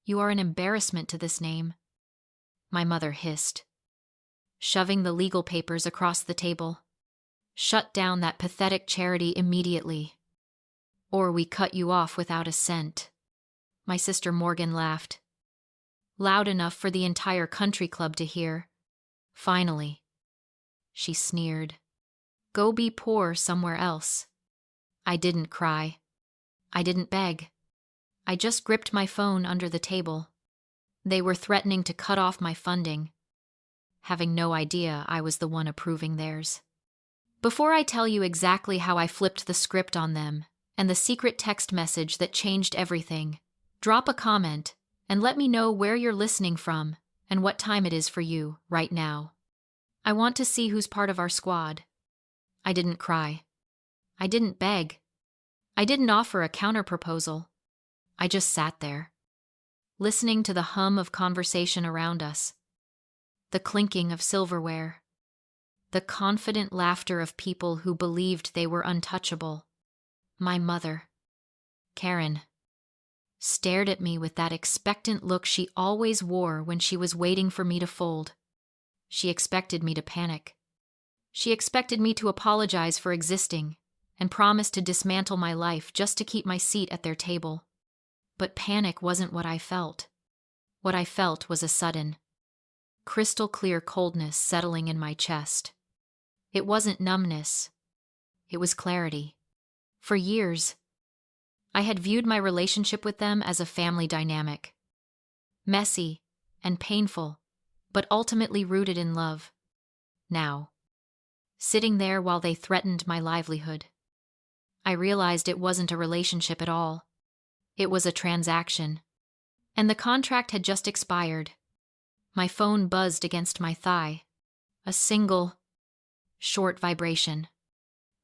You are an embarrassment to this name, my mother hissed, shoving the legal papers across the table. Shut down that pathetic charity immediately, or we cut you off without a cent. My sister Morgan laughed, loud enough for the entire country club to hear. Finally, she sneered. Go be poor somewhere else. I didn't cry. I didn't beg. I just gripped my phone under the table. They were threatening to cut off my funding, having no idea I was the one approving theirs. Before I tell you exactly how I flipped the script on them and the secret text message that changed everything, drop a comment and let me know where you're listening from and what time it is for you right now. I want to see who's part of our squad. I didn't cry. I didn't beg. I didn't offer a counterproposal. I just sat there, listening to the hum of conversation around us, the clinking of silverware, the confident laughter of people who believed they were untouchable. My mother, Karen, stared at me with that expectant look she always wore when she was waiting for me to fold. She expected me to panic. She expected me to apologize for existing and promise to dismantle my life just to keep my seat at their table. But panic wasn't what I felt. What I felt was a sudden, crystal clear coldness settling in my chest. It wasn't numbness. It was clarity. For years, I had viewed my relationship with them as a family dynamic. Messy and painful, but ultimately rooted in love. Now, sitting there while they threatened my livelihood, I realized it wasn't a relationship at all. It was a transaction. And the contract had just expired. My phone buzzed against my thigh. A single, short vibration.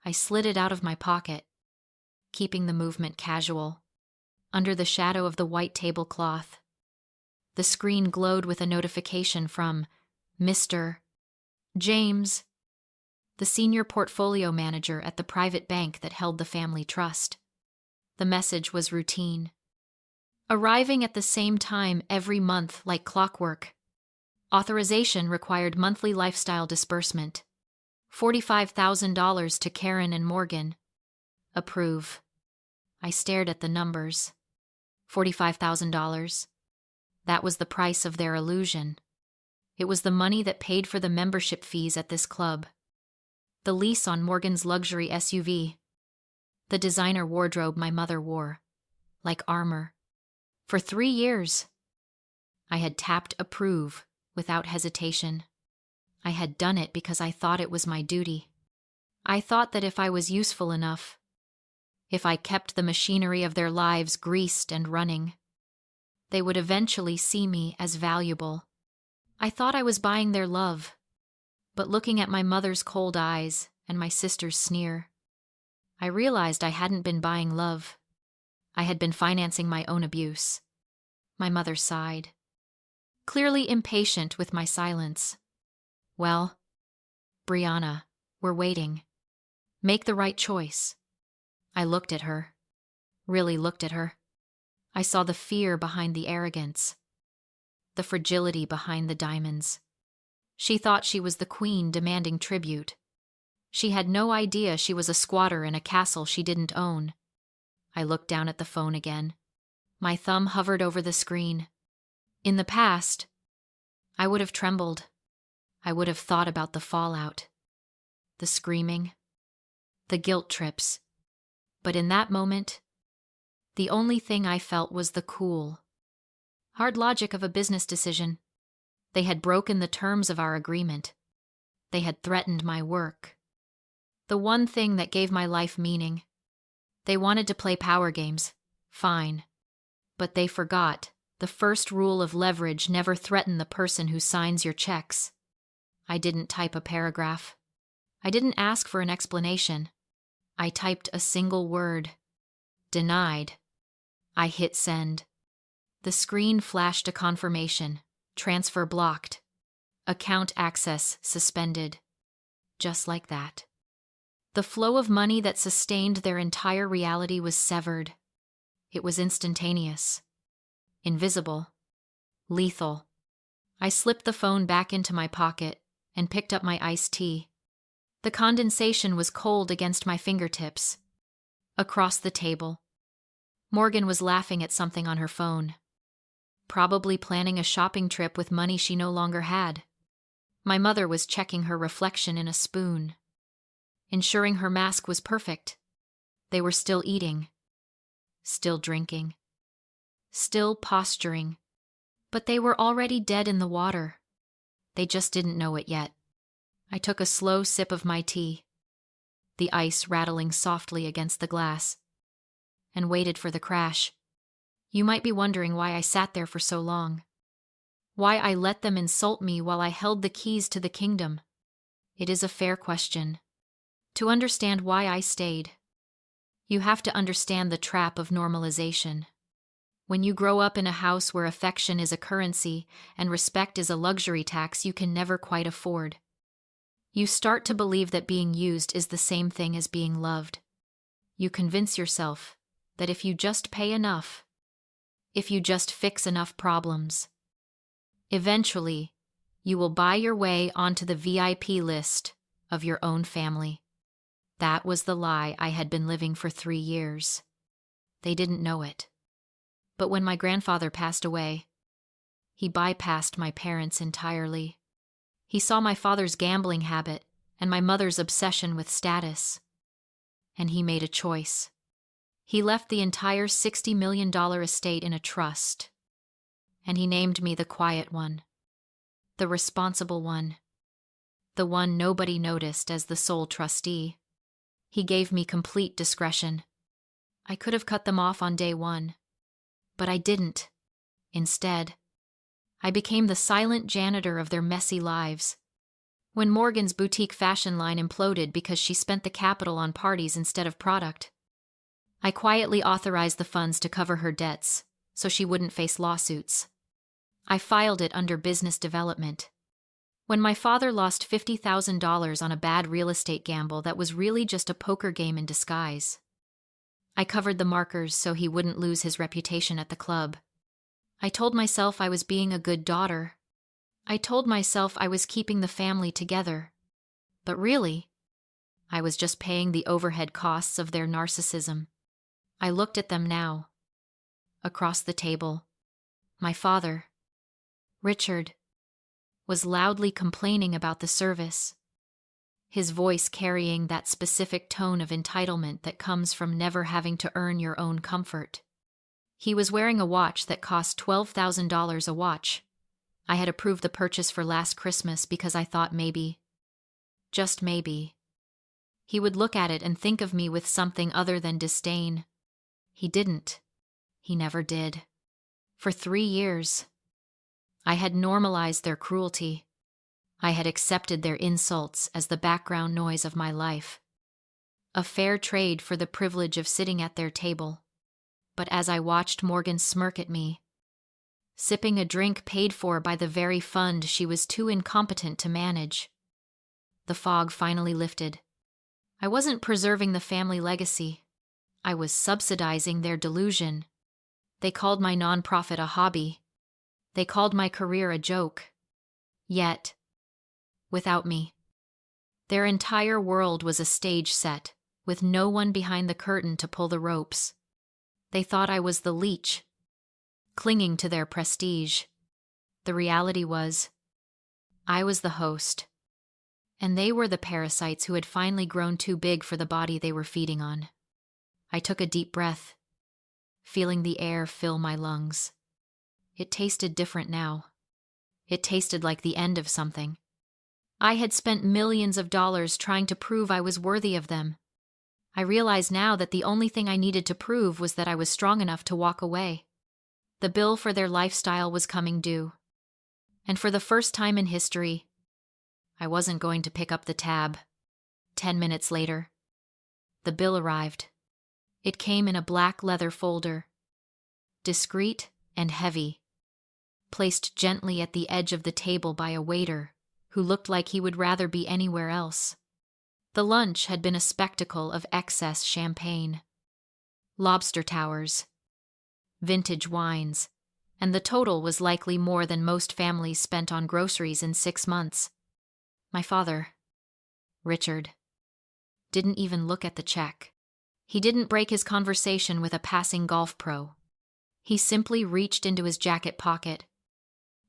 I slid it out of my pocket, keeping the movement casual, under the shadow of the white tablecloth. The screen glowed with a notification from Mr. James, the senior portfolio manager at the private bank that held the family trust. The message was routine, arriving at the same time every month like clockwork. Authorization required monthly lifestyle disbursement. $45,000 to Karen and Morgan. Approve. I stared at the numbers. $45,000. That was the price of their illusion. It was the money that paid for the membership fees at this club, the lease on Morgan's luxury SUV, the designer wardrobe my mother wore, like armor. For 3 years, I had tapped approve without hesitation. I had done it because I thought it was my duty. I thought that if I was useful enough, if I kept the machinery of their lives greased and running, they would eventually see me as valuable. I thought I was buying their love, but looking at my mother's cold eyes and my sister's sneer, I realized I hadn't been buying love. I had been financing my own abuse. My mother sighed, clearly impatient with my silence. Well, Brianna, we're waiting. Make the right choice. I looked at her, really looked at her. I saw the fear behind the arrogance, the fragility behind the diamonds. She thought she was the queen demanding tribute. She had no idea she was a squatter in a castle she didn't own. I looked down at the phone again. My thumb hovered over the screen. In the past, I would have trembled. I would have thought about the fallout, the screaming, the guilt trips. But in that moment, the only thing I felt was the cool, hard logic of a business decision. They had broken the terms of our agreement. They had threatened my work, the one thing that gave my life meaning. They wanted to play power games, fine. But they forgot the first rule of leverage: never threaten the person who signs your checks. I didn't type a paragraph. I didn't ask for an explanation. I typed a single word: denied. I hit send. The screen flashed a confirmation: transfer blocked. Account access suspended. Just like that. The flow of money that sustained their entire reality was severed. It was instantaneous. Invisible. Lethal. I slipped the phone back into my pocket and picked up my iced tea. The condensation was cold against my fingertips. Across the table, Morgan was laughing at something on her phone. Probably planning a shopping trip with money she no longer had. My mother was checking her reflection in a spoon, ensuring her mask was perfect. They were still eating, still drinking, still posturing, but they were already dead in the water. They just didn't know it yet. I took a slow sip of my tea, the ice rattling softly against the glass, and waited for the crash. You might be wondering why I sat there for so long. Why I let them insult me while I held the keys to the kingdom. It is a fair question. To understand why I stayed, you have to understand the trap of normalization. When you grow up in a house where affection is a currency and respect is a luxury tax you can never quite afford, you start to believe that being used is the same thing as being loved. You convince yourself that if you just pay enough, if you just fix enough problems, eventually you will buy your way onto the VIP list of your own family. That was the lie I had been living for 3 years. They didn't know it. But when my grandfather passed away, he bypassed my parents entirely. He saw my father's gambling habit and my mother's obsession with status. And he made a choice. He left the entire $60 million estate in a trust. And he named me the quiet one, the responsible one, the one nobody noticed as the sole trustee. He gave me complete discretion. I could have cut them off on day one, but I didn't. Instead, I became the silent janitor of their messy lives. When Morgan's boutique fashion line imploded because she spent the capital on parties instead of product, I quietly authorized the funds to cover her debts so she wouldn't face lawsuits. I filed it under business development. When my father lost $50,000 on a bad real estate gamble that was really just a poker game in disguise, I covered the markers so he wouldn't lose his reputation at the club. I told myself I was being a good daughter. I told myself I was keeping the family together. But really, I was just paying the overhead costs of their narcissism. I looked at them now. Across the table, my father, Richard, was loudly complaining about the service, his voice carrying that specific tone of entitlement that comes from never having to earn your own comfort. He was wearing a watch that cost $12,000 a watch. I had approved the purchase for last Christmas because I thought maybe, just maybe, he would look at it and think of me with something other than disdain. He didn't. He never did. For 3 years, I had normalized their cruelty. I had accepted their insults as the background noise of my life. A fair trade for the privilege of sitting at their table. But as I watched Morgan smirk at me, sipping a drink paid for by the very fund she was too incompetent to manage, the fog finally lifted. I wasn't preserving the family legacy. I was subsidizing their delusion. They called my nonprofit a hobby. They called my career a joke. Yet, without me, their entire world was a stage set, with no one behind the curtain to pull the ropes. They thought I was the leech, clinging to their prestige. The reality was, I was the host, and they were the parasites who had finally grown too big for the body they were feeding on. I took a deep breath, feeling the air fill my lungs. It tasted different now. It tasted like the end of something. I had spent millions of dollars trying to prove I was worthy of them. I realized now that the only thing I needed to prove was that I was strong enough to walk away. The bill for their lifestyle was coming due. And for the first time in history, I wasn't going to pick up the tab. 10 minutes later, the bill arrived. It came in a black leather folder, discreet and heavy, placed gently at the edge of the table by a waiter who looked like he would rather be anywhere else. The lunch had been a spectacle of excess champagne, lobster towers, vintage wines, and the total was likely more than most families spent on groceries in 6 months. My father, Richard, didn't even look at the check. He didn't break his conversation with a passing golf pro. He simply reached into his jacket pocket,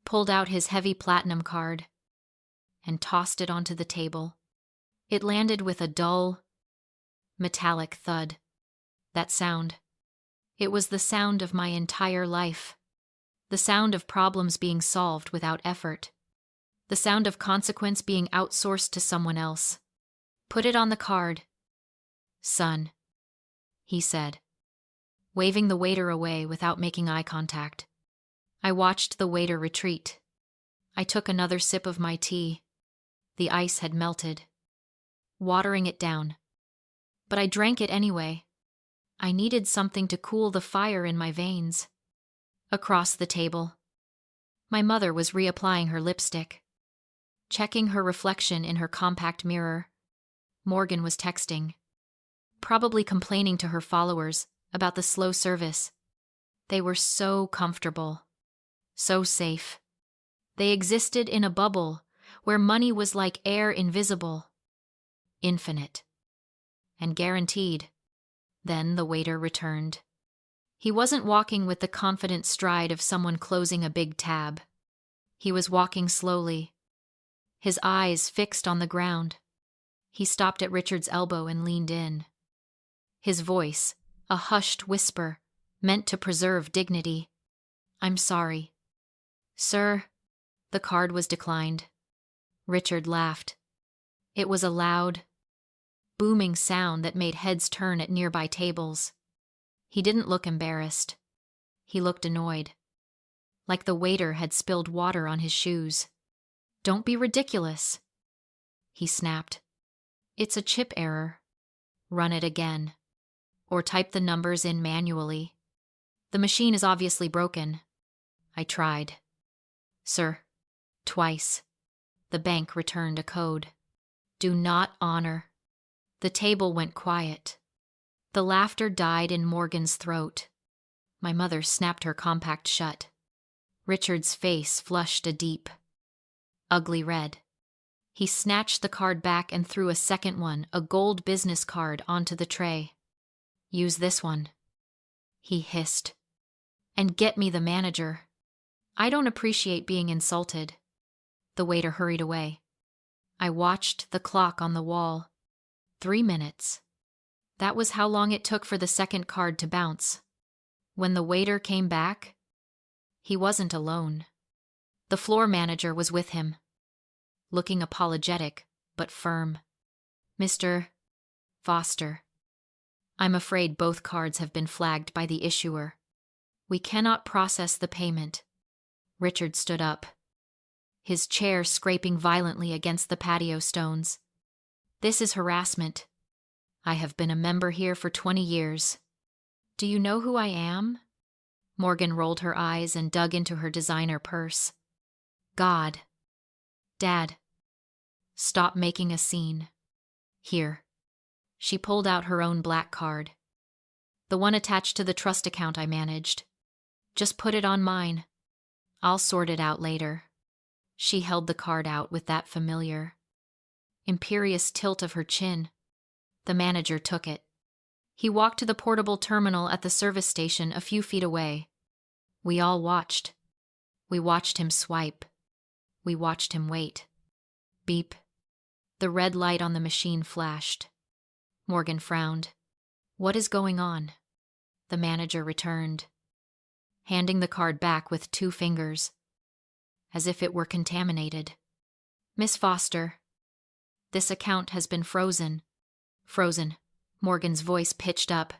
pulled out his heavy platinum card, and tossed it onto the table. It landed with a dull, metallic thud. That sound. It was the sound of my entire life. The sound of problems being solved without effort. The sound of consequence being outsourced to someone else. Put it on the card, son, he said, waving the waiter away without making eye contact. I watched the waiter retreat. I took another sip of my tea. The ice had melted, watering it down. But I drank it anyway. I needed something to cool the fire in my veins. Across the table, my mother was reapplying her lipstick. Checking her reflection in her compact mirror, Morgan was texting, probably complaining to her followers about the slow service. They were so comfortable, so safe. They existed in a bubble where money was like air, invisible, infinite, and guaranteed. Then the waiter returned. He wasn't walking with the confident stride of someone closing a big tab. He was walking slowly, his eyes fixed on the ground. He stopped at Richard's elbow and leaned in. His voice, a hushed whisper, meant to preserve dignity. I'm sorry. Sir, the card was declined. Richard laughed. It was a loud, booming sound that made heads turn at nearby tables. He didn't look embarrassed. He looked annoyed, like the waiter had spilled water on his shoes. Don't be ridiculous, he snapped. It's a chip error. Run it again. Or type the numbers in manually. The machine is obviously broken. I tried. Sir, twice. The bank returned a code. Do not honor. The table went quiet. The laughter died in Morgan's throat. My mother snapped her compact shut. Richard's face flushed a deep, ugly red. He snatched the card back and threw a second one, a gold business card, onto the tray. Use this one, he hissed. And get me the manager. I don't appreciate being insulted. The waiter hurried away. I watched the clock on the wall. 3 minutes. That was how long it took for the second card to bounce. When the waiter came back, he wasn't alone. The floor manager was with him, looking apologetic but firm. Mr. Foster, I'm afraid both cards have been flagged by the issuer. We cannot process the payment. Richard stood up, his chair scraping violently against the patio stones. This is harassment. I have been a member here for 20 years. Do you know who I am? Morgan rolled her eyes and dug into her designer purse. God. Dad. Stop making a scene. Here. She pulled out her own black card. The one attached to the trust account I managed. Just put it on mine. I'll sort it out later. She held the card out with that familiar, imperious tilt of her chin. The manager took it. He walked to the portable terminal at the service station a few feet away. We all watched. We watched him swipe. We watched him wait. Beep. The red light on the machine flashed. Morgan frowned. What is going on? The manager returned, handing the card back with 2 fingers, as if it were contaminated. Miss Foster, this account has been frozen. Frozen. Morgan's voice pitched up,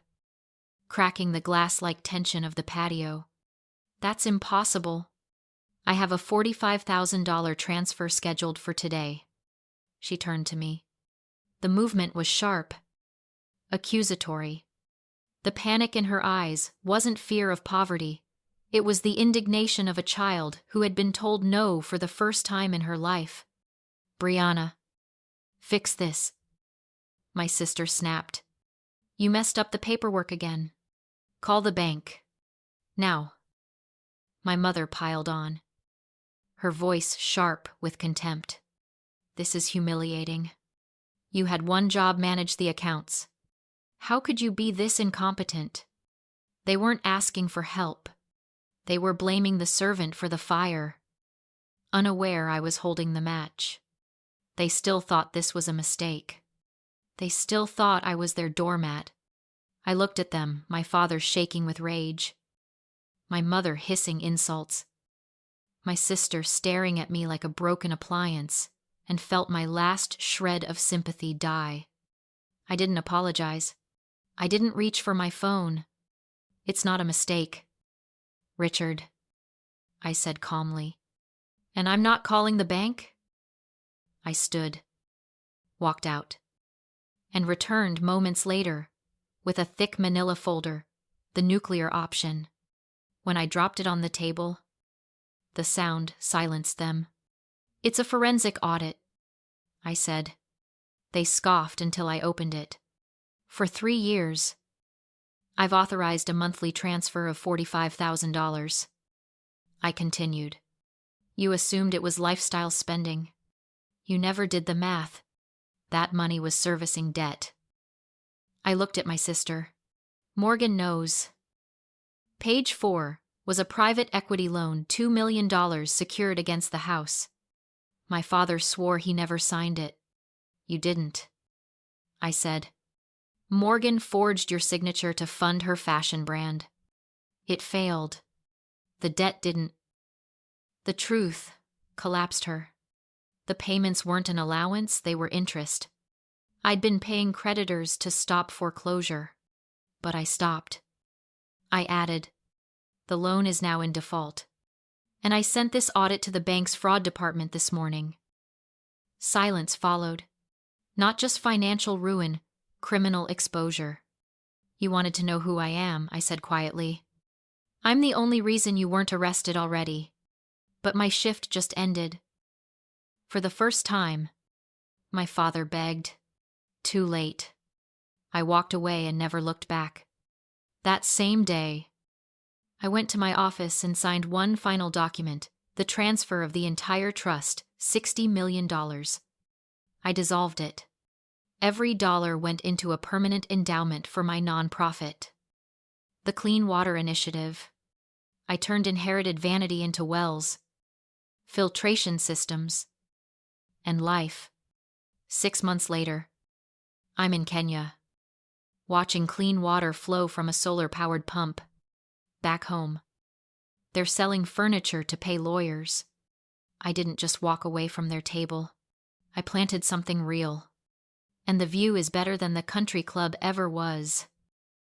cracking the glass-like tension of the patio. That's impossible. I have a $45,000 transfer scheduled for today. She turned to me. The movement was sharp, accusatory. The panic in her eyes wasn't fear of poverty. It was the indignation of a child who had been told no for the first time in her life. Brianna, fix this. My sister snapped. You messed up the paperwork again. Call the bank. Now. My mother piled on, her voice sharp with contempt. This is humiliating. You had one job: manage the accounts. How could you be this incompetent? They weren't asking for help. They were blaming the servant for the fire. Unaware I was holding the match. They still thought this was a mistake. They still thought I was their doormat. I looked at them, my father shaking with rage, my mother hissing insults, my sister staring at me like a broken appliance, and felt my last shred of sympathy die. I didn't apologize. I didn't reach for my phone. It's not a mistake, Richard, I said calmly. And I'm not calling the bank? I stood, walked out, and returned moments later with a thick manila folder, the nuclear option. When I dropped it on the table, the sound silenced them. It's a forensic audit, I said. They scoffed until I opened it. For 3 years, I've authorized a monthly transfer of $45,000. I continued. You assumed it was lifestyle spending. You never did the math. That money was servicing debt. I looked at my sister. Morgan knows. Page 4 was a private equity loan, $2 million secured against the house. My father swore he never signed it. You didn't, I said. Morgan forged your signature to fund her fashion brand. It failed. The debt didn't. The truth collapsed her. The payments weren't an allowance, they were interest. I'd been paying creditors to stop foreclosure, but I stopped. I added, the loan is now in default, and I sent this audit to the bank's fraud department this morning. Silence followed. Not just financial ruin, criminal exposure. You wanted to know who I am, I said quietly. I'm the only reason you weren't arrested already. But my shift just ended. For the first time, my father begged. Too late. I walked away and never looked back. That same day, I went to my office and signed one final document, the transfer of the entire trust, $60 million. I dissolved it. Every dollar went into a permanent endowment for my nonprofit. The Clean Water Initiative. I turned inherited vanity into wells, filtration systems, and life. 6 months later, I'm in Kenya, watching clean water flow from a solar-powered pump. Back home, they're selling furniture to pay lawyers. I didn't just walk away from their table. I planted something real. And the view is better than the country club ever was.